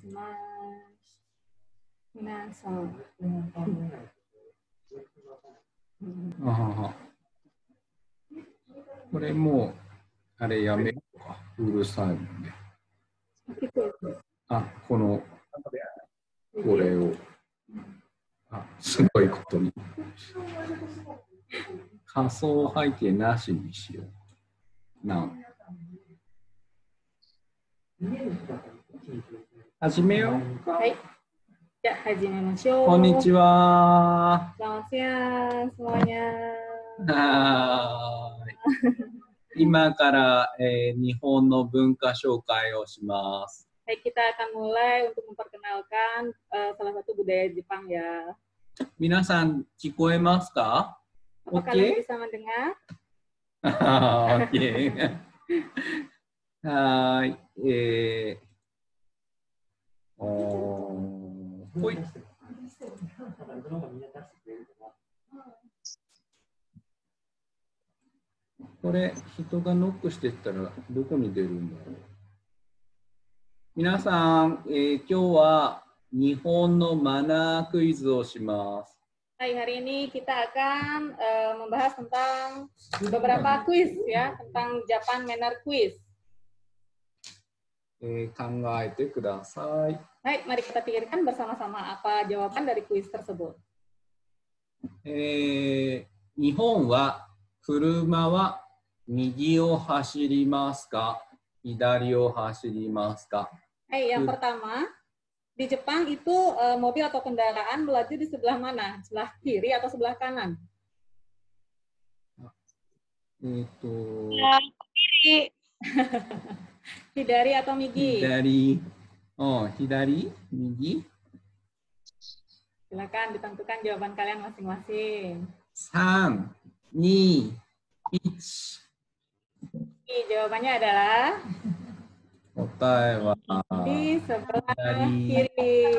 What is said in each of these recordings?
します。皆さん。これもう、あれやめようか。うるさいもんね。あ、これを。すごいことに。仮想背景なしにしよう。始めようか。はい。じゃあ始めましょう。こんにちは。Selamat siang semuanya. 今から、日本の文化紹介をします。Baik, kita akan mulai untuk memperkenalkan salah satu budaya Jepang ya. 皆さん聞こえますか？ Apakah kalian bisa mendengar? Oke. Hai. Hoi. これ、人がノックしてったらどこに出るんだろう。皆さん、今日は日本のマナークイズをします。Hai, hari ini kita akan membahas tentang beberapa kuis ya, tentang Japan Manner Quiz. 考えてください。Baik, mari kita pikirkan bersama-sama apa jawaban dari kuis tersebut. 日本は車は右を走りますか、左を走りますか。Hai, yang pertama, di Jepang itu mobil atau kendaraan melaju di sebelah mana? Sebelah kiri atau sebelah kanan? Kiri. Hidari atau migi? Hidari. Oh, hidari, migi. Silakan ditentukan jawaban kalian masing-masing. 3, 2, 1. Jawabannya adalah di sebelah kiri.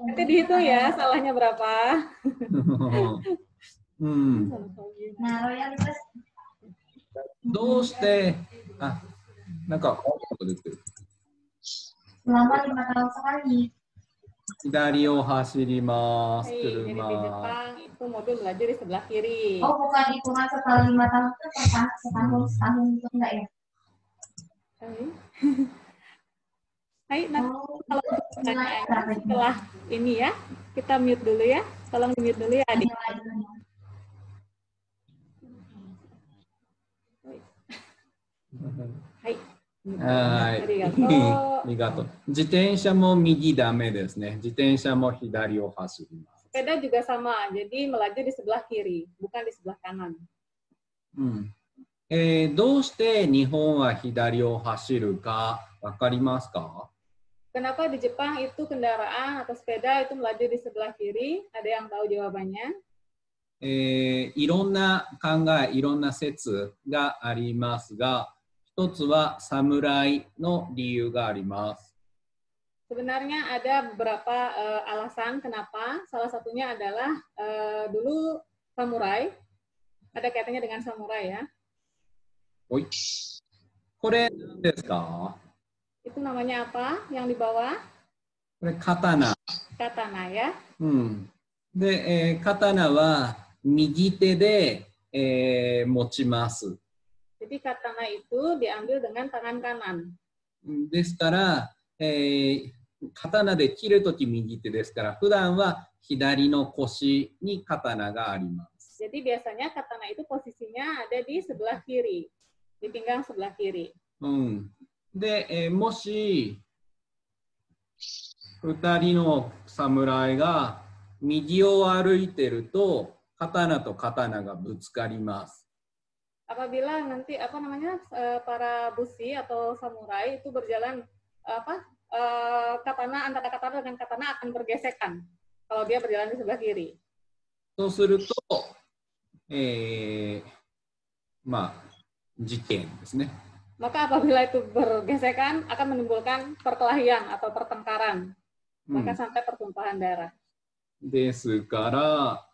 Nanti dihitung ya, salahnya berapa. Selama 5 tahun sekali. 左を走ります。 Jadi di Jepang itu mobil melaju di sebelah kiri. Oh, bukan hitungan setelah 5 tahun itu setahun itu enggak ya? Hai, kalau setelah ini ya, kita mute dulu ya. Tolong mute dulu ya, adik. Hai. はい。ありがとう。自転車も右ダメですね。自転車も左を走ります。Sepeda juga sama, jadi melaju di sebelah kiri, bukan di sebelah kanan. どうして日本は左を走るかわかりますか？ Kenapa di Jepang itu kendaraan atau sepeda itu melaju di sebelah kiri? Ada yang tahu jawabannya? いろんな考え、いろんな説がありますが、一つは侍の理由があります。 Sebenarnya ada beberapa alasan kenapa. Salah satunya adalah dulu samurai. Ada kaitannya dengan samurai ya. これ何ですか？ Itu namanya apa yang di bawah? これ刀。Katana ya. で、刀は右手で、持ちます。 Jadi katana itu diambil dengan tangan kanan. ですから、刀で切るとき右手ですから、普段は左の腰に刀があります。 Jadi biasanya katana itu posisinya ada di sebelah kiri, di pinggang sebelah kiri. で、もし2人の侍が右を歩いてると、刀と刀がぶつかります。 Apabila nanti para bushi atau samurai itu berjalan katana antara katana dengan katana akan bergesekan kalau dia berjalan di sebelah kiri. そうすると、事件ですね。 Maka apabila itu bergesekan akan menimbulkan perkelahian atau pertengkaran, maka sampai pertumpahan darah. ですから、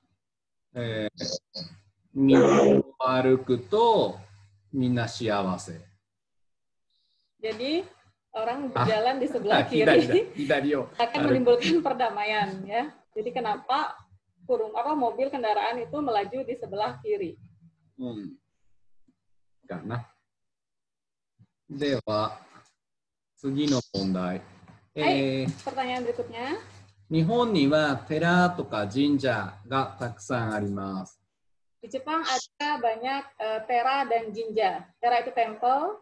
右を歩くとみんな幸せ。 Jadi orang berjalan di sebelah kiri akan menimbulkan perdamaian ya. Jadi kenapa mobil kendaraan itu melaju di sebelah kiri? Karena. では次の問題。pertanyaan berikutnya. 日本には寺とか神社がたくさんあります。 Di Jepang ada banyak tera dan jinja. Tera itu temple.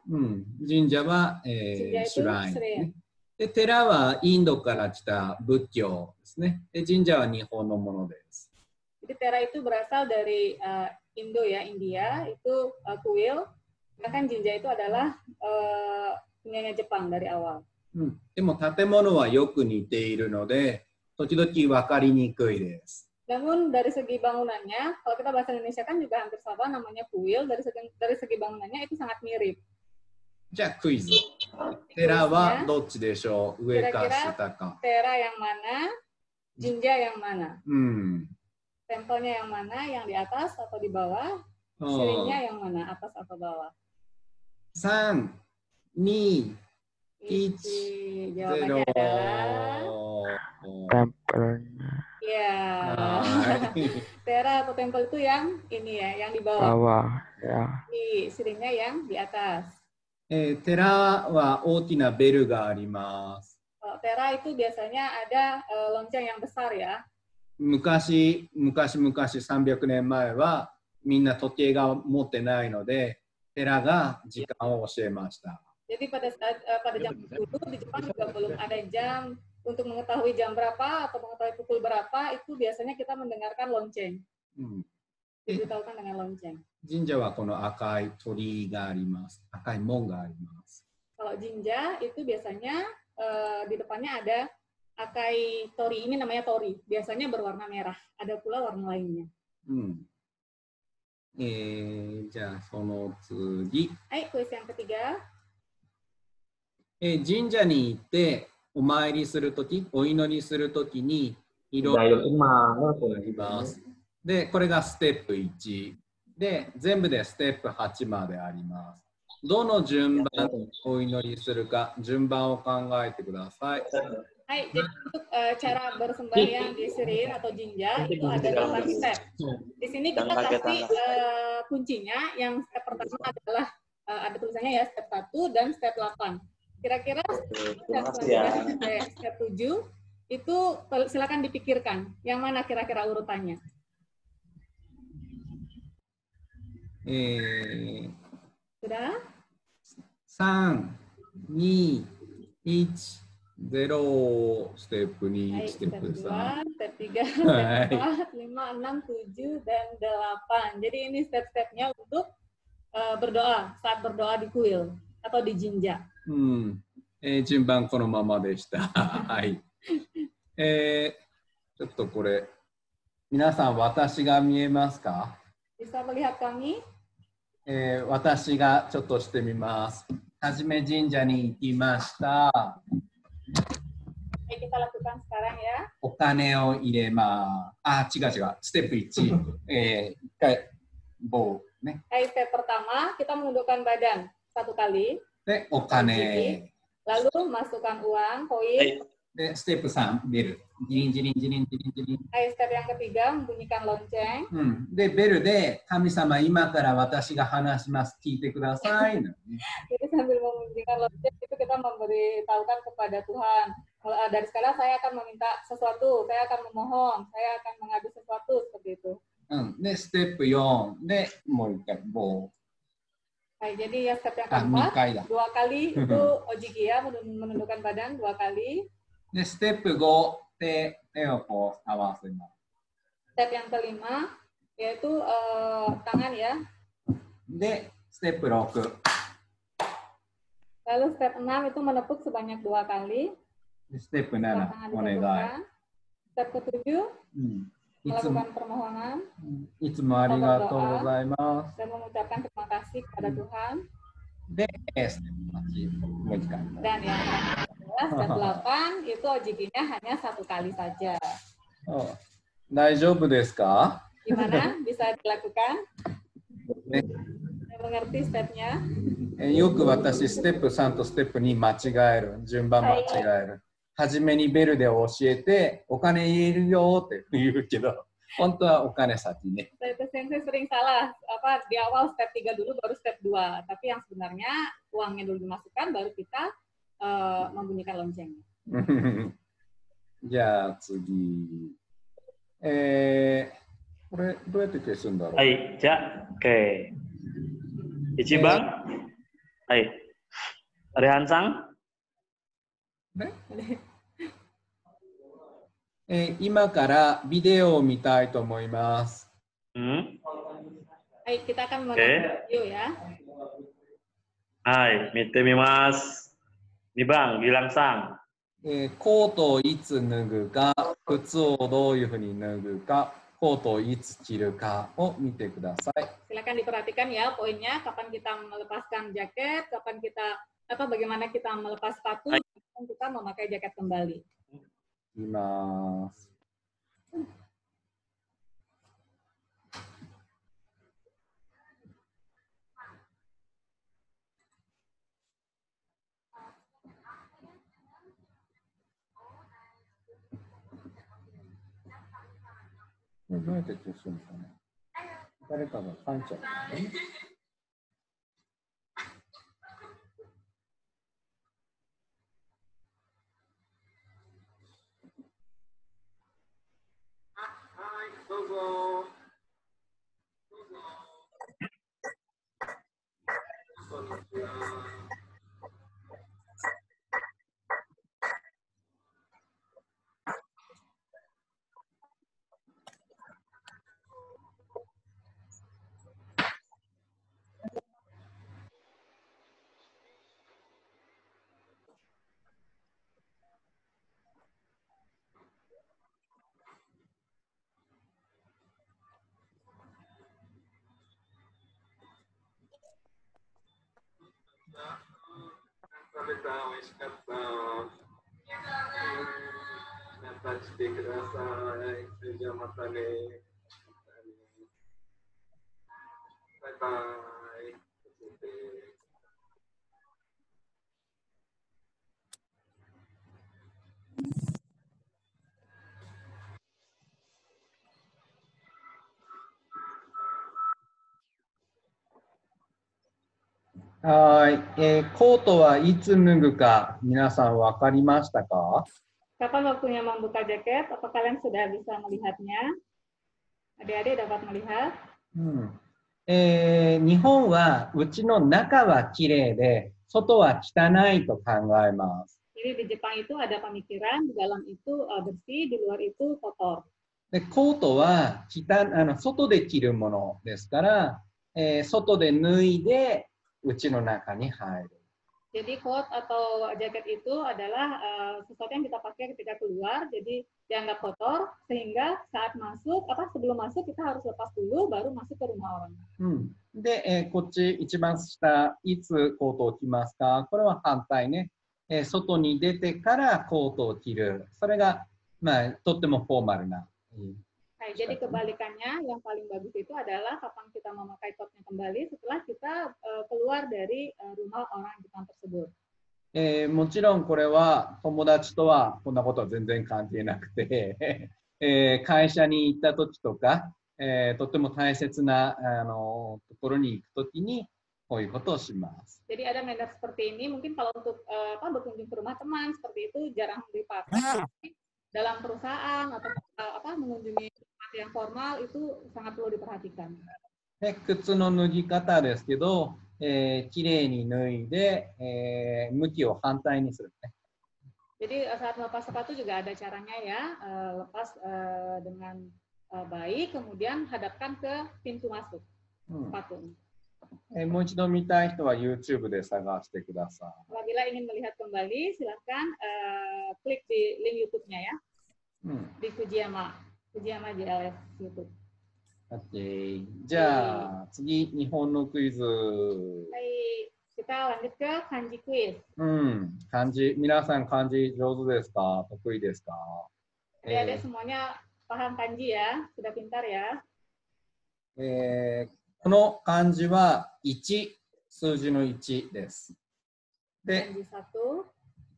神社は、シュライン、ね。で、寺はインドから来た仏教ですね。で、神社は日本のものです。 Jadi tera itu berasal dari Indo ya, India itu kuil. Sedangkan jinja itu adalah punyanya Jepang dari awal. でも建物はよく似ているので、時々分かりにくいです。 Namun dari segi bangunannya, kalau kita bahasa Indonesia kan juga hampir sama, namanya kuil. Dari segi bangunannya itu sangat mirip. じゃあクイズ。寺はどっちでしょう？上か下か。 Tera yang mana? Jinja yang mana? Tempelnya yang mana? Yang di atas atau di bawah? Sirinya yang mana? Atas atau bawah? 3、2、1。 Jawabannya adalah tempelnya. Ya. Tera atau tempel itu yang ini ya, yang di bawah. Bawah, ya. Di sirinya yang di atas. 寺は大きなベルがあります。 Tera itu biasanya ada lonceng yang besar ya. 昔300年前はみんな時計が持ってないので、寺が時間を教えました。 Jadi pada zaman dulu di Jepang juga belum ada jam untuk mengetahui jam berapa atau mengetahui pukul berapa, itu biasanya kita mendengarkan lonceng. Diberitahukan dengan lonceng. 神社はこの赤い鳥居があります。赤い門があります。 Kalau jinja itu biasanya di depannya ada akai tori, ini namanya tori. Biasanya berwarna merah. Ada pula warna lainnya. じゃあその次。Kuis yang ketiga. 神社に行ってお参りするとき、お祈りするときにいろいろあります。で、これがステップ1。で、全部でステップ8まであります。どの順番でお祈りするか、順番を考えてください。Jadi untuk cara bersembahyang di sirin atau jinja itu ada 8 step. Di sini kita kasih kuncinya. Yang step pertama adalah ada tulisannya ya step 1 dan step 8. Kira-kira step 7 itu silakan dipikirkan. Yang mana kira-kira urutannya? 3、2、1、0、ステップ2、ステップ3、step 3, step 4, step 5, 5, 6, 7, dan 8. Jadi ini step-stepnya untuk berdoa, saat berdoa di kuil atau di jinja. 順番このままでした。はい。ちょっとこれ、皆さん私が見えますか？ Bisa melihat kami? 私がちょっとしてみます。はじめ神社に行きました。Kita lakukan sekarang ya. お金を入れます。違う。ステップ1。一回、棒ね。Step pertama, kita menundukkan badan 1 kali. で、お金。 Lalu masukkan uang, koin. で、ステップ3、ベル。ジリンジリンジリンジリンジリン。Step yang ketiga, membunyikan lonceng. で、ベルで、神様、今から私が話します。聞いてください。 Jadi sambil membunyikan lonceng, itu kita memberitahukan kepada Tuhan. Dari sekarang saya akan meminta sesuatu, saya akan memohon, saya akan mengadu sesuatu, seperti itu. で、ステップ4で、もう一回、棒。 Jadi ya step yang keempat, 2 kali itu ojiki ya, menundukkan badan 2 kali. で、ステップ5で手をこう合わせます。 Step yang kelima yaitu tangan ya. で、ステップ6。 Lalu step 6 itu menepuk sebanyak 2 kali. ステップ7、お願い。 Step ke-7, melakukan permohonan. いつもありがとうございます。 Dan mengucapkan terima kasih kepada Tuhan. で、ステップ8、もう一回。 Dan yang step 8 itu ojikinya hanya 1 kali saja. 大丈夫ですか？ Gimana? Bisa dilakukan? Mengerti stepnya? よく私、ステップ3とステップ2間違える。順番間違える。はじめにベルで教えて、お金入れるよって言うけど、本当はお金先ね。Sensei sering salah, di awal step 3 dulu baru step 2. Tapi yang sebenarnya uangnya dulu dimasukkan, baru kita membunyikan loncengnya. じゃあ次。これどうやって消すんだろう。はい、じゃあ、OK。1番、はい。Rehanさん。今からビデオを見たいと思います。はい、kita akan menonton video ya. はい、見てみます。2番、Gilangさん。コートをいつ脱ぐか、靴をどういうふうに脱ぐか、コートをいつ着るかを見てください。Silakan diperhatikan ya poinnya, kapan kita melepaskan jaket, kapan kita bagaimana kita melepas sepatu, kapan kita memakai jaket kembali. います。どうやって消すんですかね。誰かが書いちゃった。どうぞ。こんにちは。食べた、美味しかった。また来てください。それじゃあまたね。バイバイ。はい、コートはいつ脱ぐか皆さん分かりましたか？ Kapan waktunya membuka jaket? Apa kalian sudah bisa melihatnya? Adik-adik dapat melihat? 日本はうちの中はきれいで外は汚いと考えます。Jadi di Jepang itu ada pemikiran di dalam itu bersih, di luar itu kotor. でコートは外で着るものですから、外で脱いでうちの中に入る。Jadi coat atau jaket itu adalah sesuatu yang kita pakai ketika keluar, jadi dianggap kotor sehingga saat masuk, sebelum masuk kita harus lepas dulu, baru masuk ke rumah orang. で、こっち一番下、いつコートを着ますか？これは反対ね。外に出てからコートを着る。それが、とってもフォーマルな。Jadi kebalikannya, yang paling bagus itu adalah kapan kita memakai coatnya kembali setelah kita keluar dari rumah orang Jepang tersebut. もちろんこれは友達とはこんなことは全然関係なくて、会社に行った時とか、とっても大切なところに行く時にこういうことをします。Jadi ada manner seperti ini, mungkin kalau untuk berkunjung ke rumah teman seperti itu jarang dipakai. Dalam perusahaan atau mengunjungi tempat yang formal itu sangat perlu diperhatikan. 靴の脱ぎ方ですけど、きれいに脱いで、向きを反対にするね。Jadi saat melepas sepatu juga ada caranya ya, lepas dengan baik, kemudian hadapkan ke pintu masuk sepatu. もう一度見たい人は YouTube で探してください。Apabila ingin melihat kembali, silakan klik di link YouTube-nya ya. Di Fujiyama JLS YouTube. Oke, じゃあ次日本のクイズ。はい、kita lanjut ke kanji quiz. 漢字、皆さん漢字上手ですか？得意ですか？Adik-adik semuanya paham kanji ya, sudah pintar ya. この漢字は1、数字の1です。で、 kanji 1,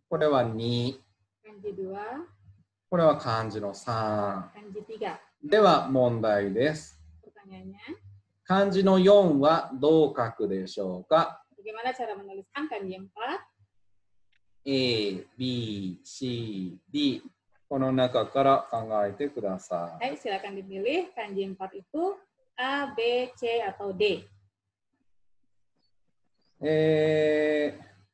これは2、 kanji 2, これは漢字の3。 kanji 3. では問題です。 Pertanyaannya, 漢字の4はどう書くでしょうか？ bagaimana cara menuliskan kanji 4? A, B, C, D この中から考えてください。Hai, silakan dipilih kanji 4 itu A, B, C, atau D.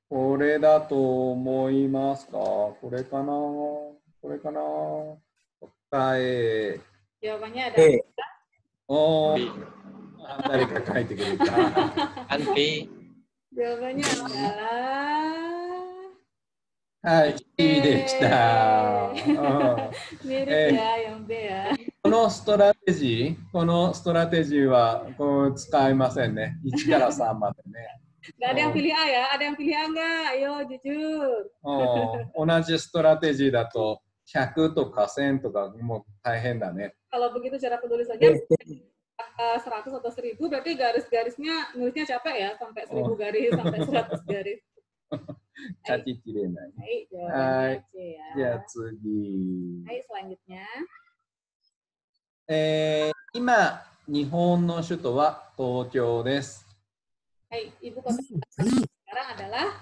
これだと思いますか？これかな？これかな？答え。 Jawabannya ada B. おー、 B. 誰か書いてくれた。 Kan B. Jawabannya adalah はい、いいでした。 mirip ya yang B ya. このストラテジーはこう使いませんね。1から3までね。Nggak ada yang pilih A ya? Ada yang pilih A nggak? Ayo jujur. 同じストラテジーだと100とか1000とかもう大変だね。 Kalau begitu cara penulisannya 100 atau 1000 berarti garis-garisnya nulisnya capek ya sampai 1000 garis sampai 100 garis. 書ききれない。 Hai, は jawabannya い。 C ya. じゃあ次。 Hai, selanjutnya. 今、日本の首都は東京です。 Hai, ibu kota sekarang adalah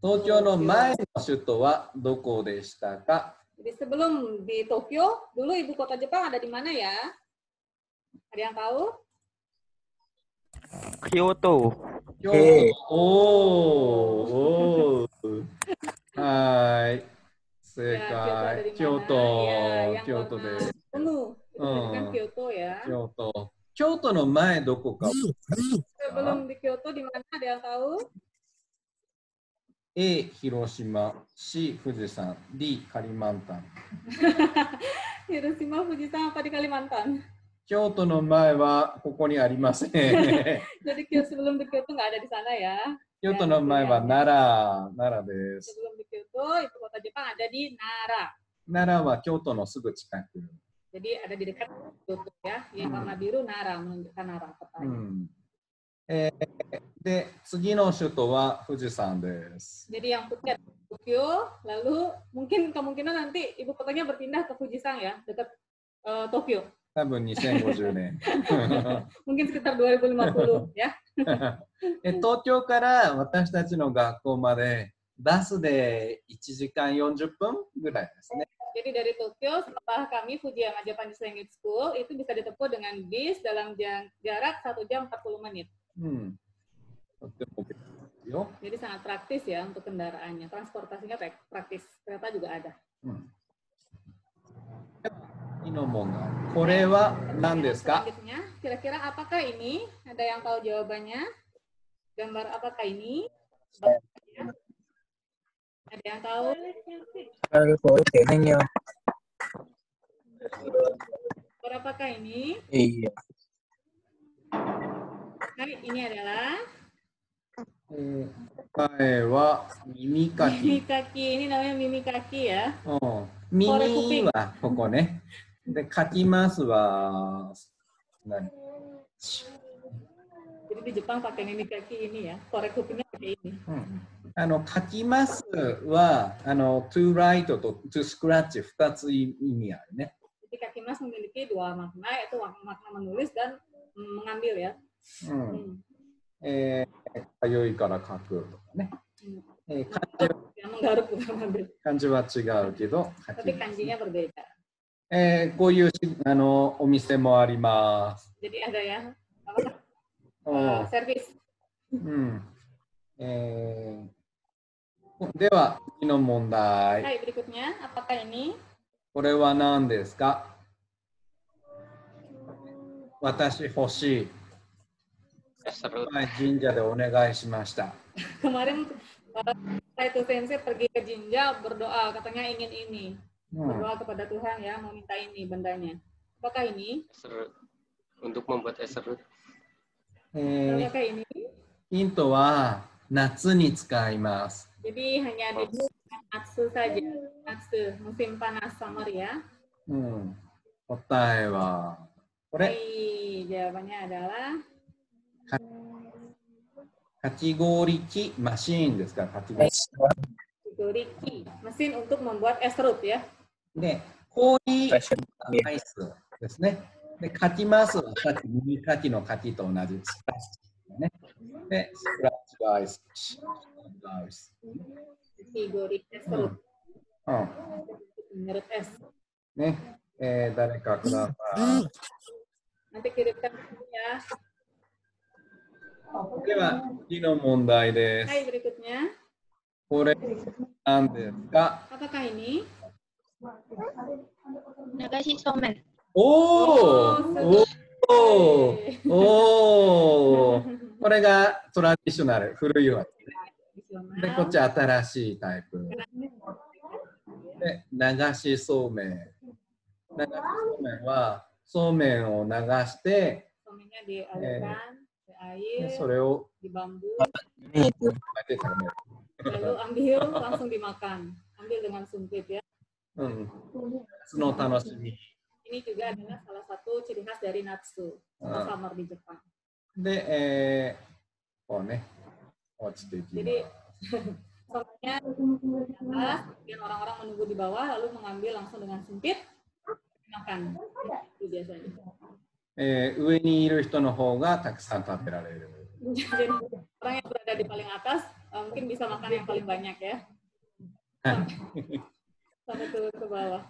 東京の前の首都はどこでしたか？ Jadi sebelum di Tokyo, dulu ibu kota Jepang ada di mana ya? Ada yang tahu? Kyoto. 京都。おー。はい。正 Ya, 解。 Kyoto 京 ada di mana? Ya, 都。 yang 京都 warna です。 penuh. Itu kan Kyoto ya. 京都。京都の前どこか。 Sebelum di Kyoto di mana? Ada yang tahu? A、広島、C、富士山、D、カリマンタン。 Hiroshima, Fujisan apa di Kalimantan? 京都の前はここにありません。 Jadi sebelum di Kyoto nggak ada di sana ya. 京都の前は奈良です。 Sebelum di Kyoto, ibu kota Jepang ada di Nara. 奈良は京都のすぐ近く。 Jadi ada di dekat Kyoto ya. Yang warna biru Nara, menunjukkan Nara kotanya. で、次の首都は富士山です。 Jadi yang putih Tokyo, lalu mungkin kemungkinan nanti ibu kotanya berpindah ke Fujisan ya, dekat Tokyo. 多分2050年。 Mungkin sekitar 2050 ya. 東京から私たちの学校までバスで1時間40分ぐらいですね。 Jadi dari Tokyo, setelah kami Fujiyama Japanese Language School, itu bisa ditempuh dengan bis dalam jarak 1 jam 40 menit. とっても便利よ。 Jadi sangat praktis ya untuk kendaraannya. Transportasinya praktis. Kereta juga ada. 次の問題。これは何ですか？ Selanjutnya, kira-kira apakah ini? Ada yang tahu jawabannya? Gambar apakah ini? Ada yang tahu? Gambar apakah ini? Iya. Nah, ini adalah 答えは耳かき。 mimi kaki. Ini namanya mimi kaki ya. 耳はここね。で、かきますは何？ Jadi di Jepang pakai mimi kaki ini ya. Korek kupingnya pakai ini. かきますはto write と to scratch 2つ意味あるね。 Jadi kaki mas memiliki dua makna, yaitu makna menulis dan mengambil ya. かゆいから書くとかね。 Menggaruk bukan mengambil. 漢字は違うけど、 Tapi kanjinya berbeda. こういうお店もあります。 Jadi ada ya. Servis. では、次の問題。 Hai, berikutnya, apakah ini? これは何ですか？私欲しい。 神社でお願いしました。 Kemarin Saito Sensei pergi ke Jinja berdoa, katanya ingin ini. Berdoa kepada Tuhan ya, mau minta ini bendanya. Apakah ini? Untuk membuat es serut. Apakah ini? ヒントは夏に使います。 Jadi hanya di Natsu saja. Natsu, musim panas summer ya. 答えはこれ。 Hai, jawabannya adalah Kachigori ki machine ですから、kachigori. Kachigori ki, mesin untuk membuat es serut ya. で、氷アイスですね。で、かきますはさっき耳かきのかきと同じスクラッチ、ね。で、スクラッチアイス。Kachigori es serut. うん。 Menurut es. ね、誰かください。 Nanti kirimkan ya. では、次の問題です。Hai, berikutnya. これ何ですか？ Apakah ini? Nagashi somen. おーおーおーこれがトラディショナル、古いわけね。で、こっち新しいタイプ。で、流しそうめん。流しそうめんは、そうめんを流して、それを di bambu, 巻いて食べる。 lalu ambil langsung dimakan, ambil dengan sumpit ya. うん。その楽しみ。 Ini juga adalah salah satu ciri khas dari natsu, atau summer di Jepang. で、こうね、落ちていきます。 Jadi, soalnya di atas, kemudian orang-orang menunggu di bawah, lalu mengambil langsung dengan sumpit, makan. Itu biasanya. 上にいる人の方がたくさん食べられる。 Jadi, orang yang berada di paling atas mungkin bisa makan yang paling banyak ya. Sampai turun ke bawah.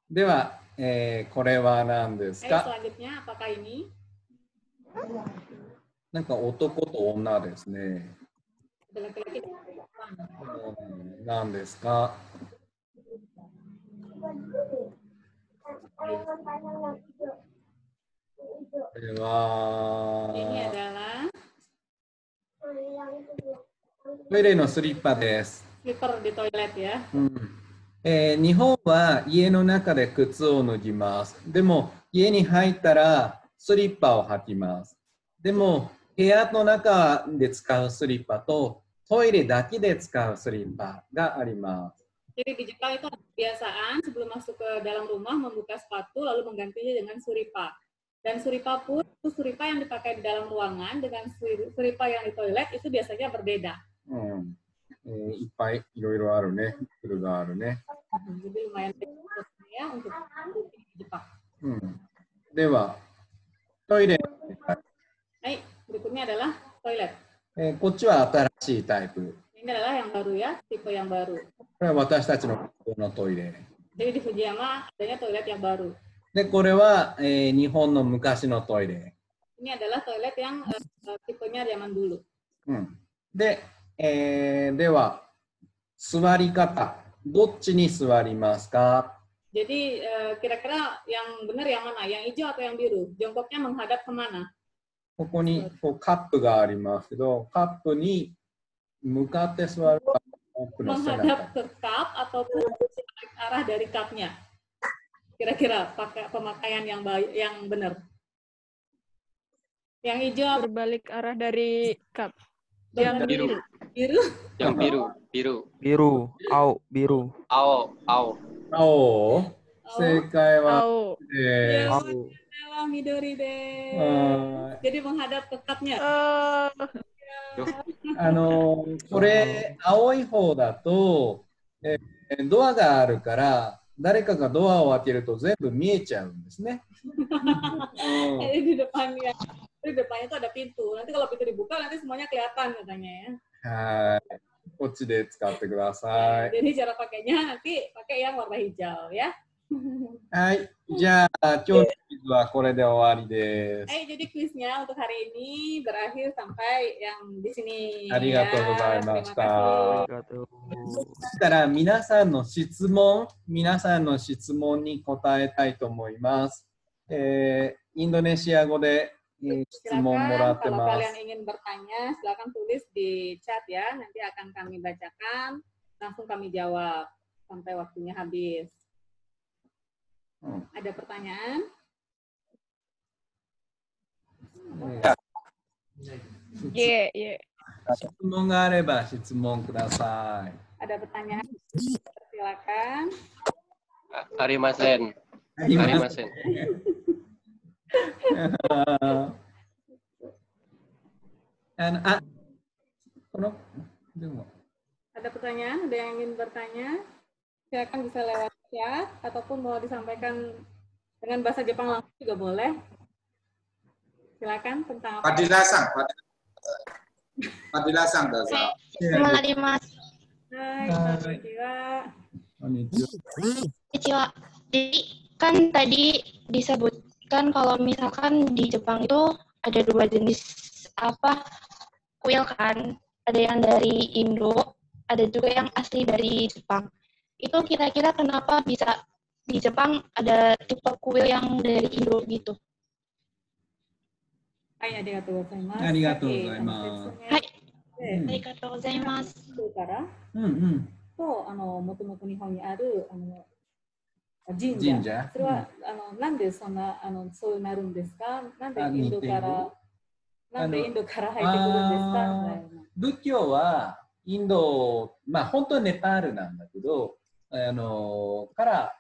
では、これは何ですか？ Selanjutnya, apakah ini? なんか男と女ですね。 Laki-laki. 何ですか？ これは Ini adalah トイレのスリッパです。 slipper di toilet ya. 日本は家の中で靴を脱ぎます。でも家に入ったらスリッパを履きます。でも部屋の中で使うスリッパとトイレだけで使うスリッパがあります。 Jadi di Jepang itu ada kebiasaan sebelum masuk ke dalam rumah membuka sepatu lalu menggantinya dengan suripa. Dan suripa pun itu suripa yang dipakai di dalam ruangan dengan suripa yang di toilet itu biasanya berbeda. いっぱいいろいろあるね。ルールがあるね。 Jadi lumayan ya untuk di Jepang. ではトイレ。 Baik, berikutnya adalah toilet. こっちは新しいタイプ。 Ini adalah yang baru ya, tipe yang baru. これは私たちのトイレ。 Jadi di Fujiyama adanya toilet yang baru. で、これは、日本の昔のトイレ。 Ini adalah toilet yang tipenya zaman dulu. で、では、座り方。どっちに座りますか？ Jadi kira-kira yang benar yang mana? Yang hijau atau yang biru? Jongkoknya menghadap kemana? ここにこうカップがありますけど、カップに向かって座るか、カップの背中。 Menghadap ke cup ataupun arah dari cupnya. Kira-kira pakai pemakaian yang benar. Yang hijau berbalik arah dari cup. Yang biru. Biru? Yang biru. Biru. Au. Biru. Ao. Ao. 正解は Au. Salam Midori deh. Jadi menghadap ke cupnya. これ青い方だと、ドアがあるから誰かがドアを開けると全部見えちゃうんですね。Di depannya tuh ada pintu. Nanti kalau pintu dibuka nanti semuanya kelihatan katanya ya. はい。こっちで使ってください。 Jadi cara pakainya nanti pakai yang warna hijau ya. はい。じゃあ今日のクイズはこれで終わりです。 Jadi kuisnya untuk hari ini berakhir sampai yang di sini. ありがとうございました。 ありがとう。そしたら皆さんの質問に答えたいと思います。インドネシア語で質問もらってます。 Kalau kalian ingin bertanya, silakan tulis di chat ya. Nanti akan kami bacakan, langsung kami jawab sampai waktunya habis. Ada pertanyaan? Yeah. 質問があれば質問ください。 Ada pertanyaan? Silakan. Arimasen. Arimasen. Ada pertanyaan? Ada yang ingin bertanya? Silakan bisa lewat chat ataupun mau disampaikan dengan bahasa Jepang langsung juga boleh. Silakan tentang apa? Fadila-san, dozo. Konnichiwa. Hai, konnichiwa. Konnichiwa. Jadi kan tadi disebutkan kalau misalkan di Jepang itu ada 2 jenis kuil kan. Ada yang dari Indo, ada juga yang asli dari Jepang. Itu kira-kira kenapa bisa di Jepang ada tipe kuil yang dari Indo gitu? Hai, arigatou gozaimasu. Arigatou gozaimasu. Hai, arigatou gozaimasu. からともともと日本にある神社。それはなんでそうなるんですか？なんでインドから入ってくるんですか？仏教はインド、本当はネパールなんだけど、から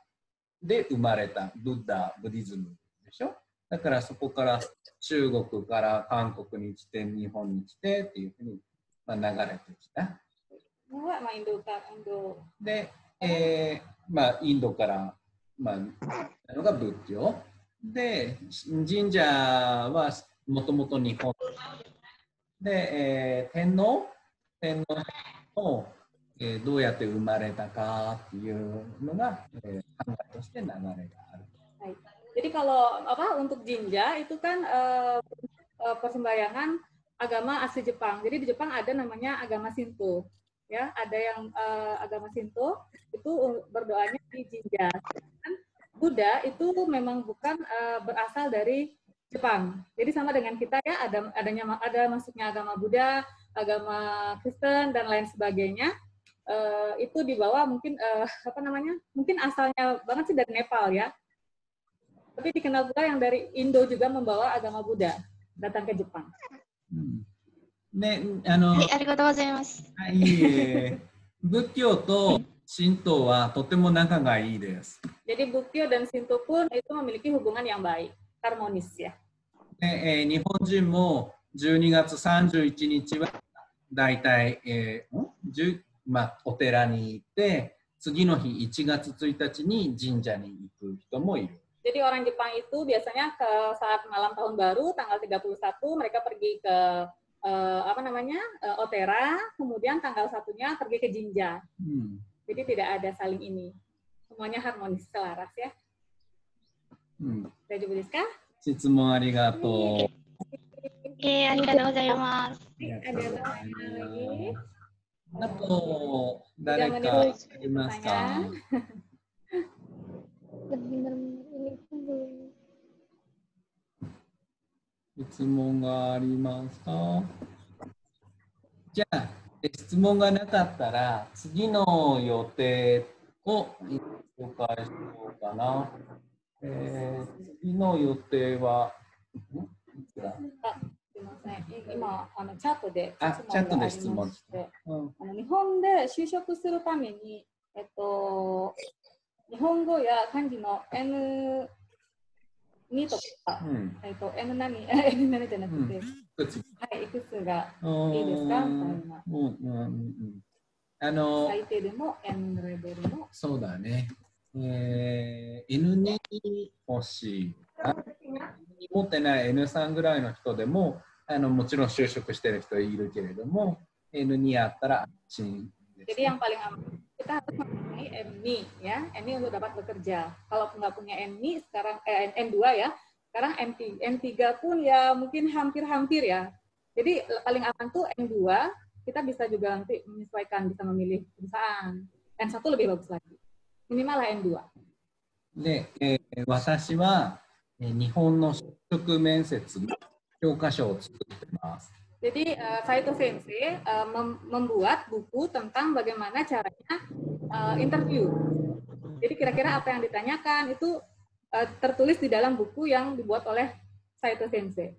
で生まれたブディズムでしょ。だからそこから中国から韓国に来て日本に来てっていうふうに流れてきた。で、インドからのが仏教で、神社はもともと日本で、天皇の、どうやって生まれたかっていうのが、考えとして流れがある。Jadi kalau untuk jinja itu kan persembahyangan agama asli Jepang. Jadi di Jepang ada namanya agama Shinto. Ya, ada yang agama Shinto itu berdoanya di jinja. Buddha itu memang bukan berasal dari Jepang. Jadi sama dengan kita ya, ada masuknya agama Buddha, agama Kristen dan lain sebagainya. Itu dibawa mungkin mungkin asalnya banget sih dari Nepal ya. Tapi dikenal pula yang dari Indo juga membawa agama Buddha datang ke Jepang. ありがとうございます。いいえ。仏教と神道はとても仲がいいです。Jadi Buddha dan Shinto pun itu memiliki hubungan yang baik, harmonis ya. 日本人も12月31日はだいたいお寺に行って次の日1月1日に神社に行く人もいる。Jadi orang Jepang itu biasanya saat malam tahun baru tanggal 31 mereka pergi ke Otera, kemudian tanggal 1-nya pergi ke Jinja. Jadi tidak ada saling ini. Semuanya harmonis, selaras ya. Daijoubu desu ka? 質問ありがとう。ありがとうございます。Ada pertanyaan lagi? あと誰かありますか？質問がありますか？じゃあ、質問がなかったら次の予定を紹介しようかな。次の予定は、いつだ？すみません。今チャットで質問して、日本で就職するために日本語や漢字の N2 とか、N 何じゃなくて、はい、いくつがいいですかみたいな。最低でも N レベルの。そうだね。N2 欲しい。持ってない N3 ぐらいの人でも、もちろん就職してる人いるけれども、N2 あったら安心です。Jadi yang paling aman kita harus mempunyai N2 ya, N2 untuk dapat bekerja. Kalau nggak punya N2 sekarang N2 ya, sekarang N3 pun ya mungkin hampir-hampir ya. Jadi paling aman tuh N2, kita bisa juga nanti menyesuaikan, bisa memilih perusahaan. N1 lebih bagus lagi. Minimal lah N2. で、私は日本の就職面接の教科書を作ってます。Jadi Saito Sensei membuat buku tentang bagaimana caranya interview. Jadi kira-kira apa yang ditanyakan itu tertulis di dalam buku yang dibuat oleh Saito Sensei.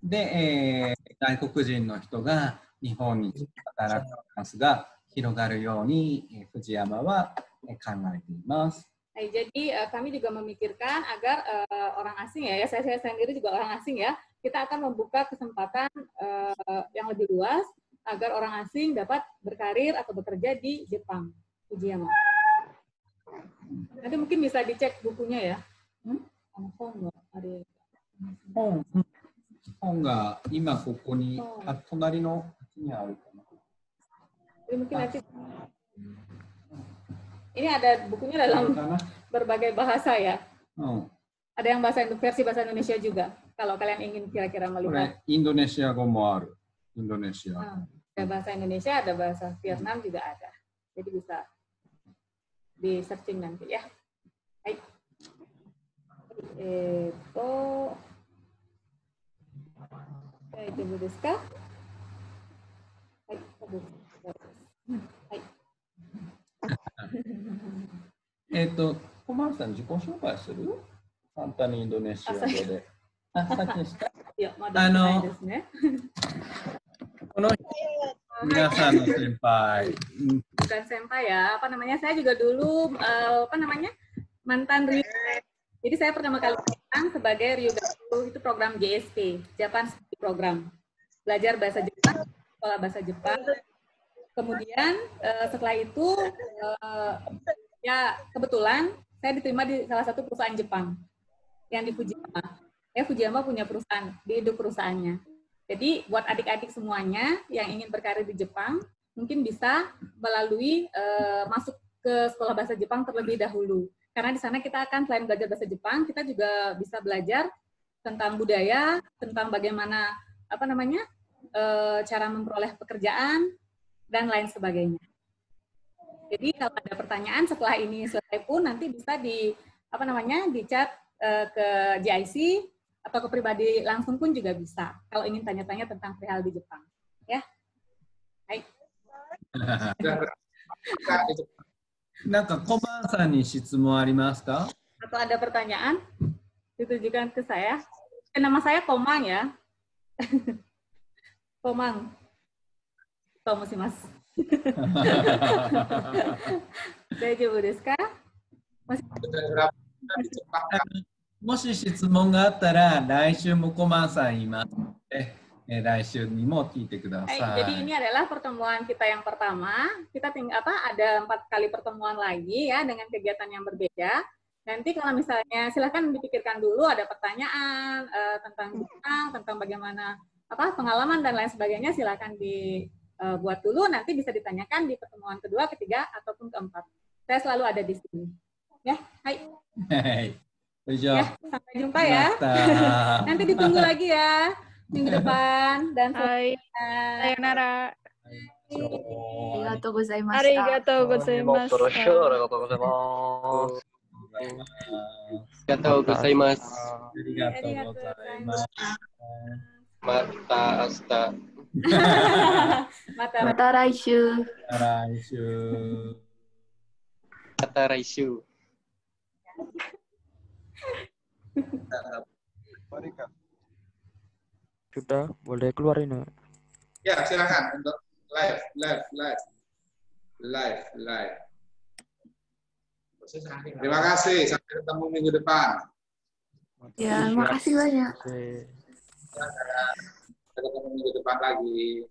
で、外国人の人が日本に働くチャンスが広がるように藤山は考えています。Jadi kami juga memikirkan agar orang asing ya, saya sendiri juga orang asing ya, kita akan membuka kesempatan yang lebih luas agar orang asing dapat berkarir atau bekerja di Jepang. Fujiyama. Nanti mungkin bisa dicek bukunya ya. Honga, ada. 本が今ここに、隣のにあるかな。 Jadi mungkin nanti ini ada bukunya dalam berbagai bahasa ya. Ada yang versi bahasa Indonesia juga. Kalau kalian ingin kira-kira melihat. Indonesia 語もある。Indonesia. Ada bahasa Indonesia, ada bahasa Vietnam juga ada. Jadi bisa di searching nanti ya. Baik. Daijoubu desu ka?小丸さん自己紹介する？簡単にインドネシア語で。先にした？この皆さんの先輩。Bukan senpai ya, apa namanya? Saya juga dulu mantan Ryugaku. Jadi saya pertama kali datang sebagai Ryugaku itu program JSP, Japan Study Program. Belajar bahasa Jepang, sekolah bahasa Jepang. Kemudian setelah itu ya kebetulan saya diterima di salah satu perusahaan Jepang yang di Fujiyama. Fujiyama punya perusahaan, di induk perusahaannya. Jadi buat adik-adik semuanya yang ingin berkarir di Jepang, mungkin bisa melalui masuk ke sekolah bahasa Jepang terlebih dahulu. Karena di sana kita akan selain belajar bahasa Jepang, kita juga bisa belajar tentang budaya, tentang bagaimana cara memperoleh pekerjaan dan lain sebagainya. Jadi kalau ada pertanyaan setelah ini selesai pun nanti bisa di chat ke GIC atau ke pribadi langsung pun juga bisa. Kalau ingin tanya-tanya tentang perihal di Jepang, ya. Baik. なんか小判さんに質問ありますか？ Atau ada pertanyaan ditujukan ke saya? Nama saya Komang ya. Komang. Tomushimasu. Daijoubu desu ka? もし質問があったら来週も小判さんいますので、来週にも聞いてください。Jadi ini adalah pertemuan kita yang pertama. Kita ada 4 kali pertemuan lagi ya dengan kegiatan yang berbeda. Nanti kalau misalnya silahkan dipikirkan dulu ada pertanyaan tentang Jepang, tentang bagaimana pengalaman dan lain sebagainya silahkan dibuat dulu. Nanti bisa ditanyakan di pertemuan kedua, ketiga ataupun keempat. Saya selalu ada di sini. Ya, hai. Ya, sampai jumpa ya. Nanti ditunggu lagi ya. Minggu depan dan sayonara. Arigatou gozaimasu. Arigatou gozaimasu. Arigatou gozaimasu. Arigatou gozaimasu. Mata asta. Mata raishu. Mata raishu. Sudah, boleh keluar ini. Ya, silakan untuk live. Terima kasih, sampai ketemu minggu depan. Ya, makasih banyak. Sampai ketemu minggu depan lagi.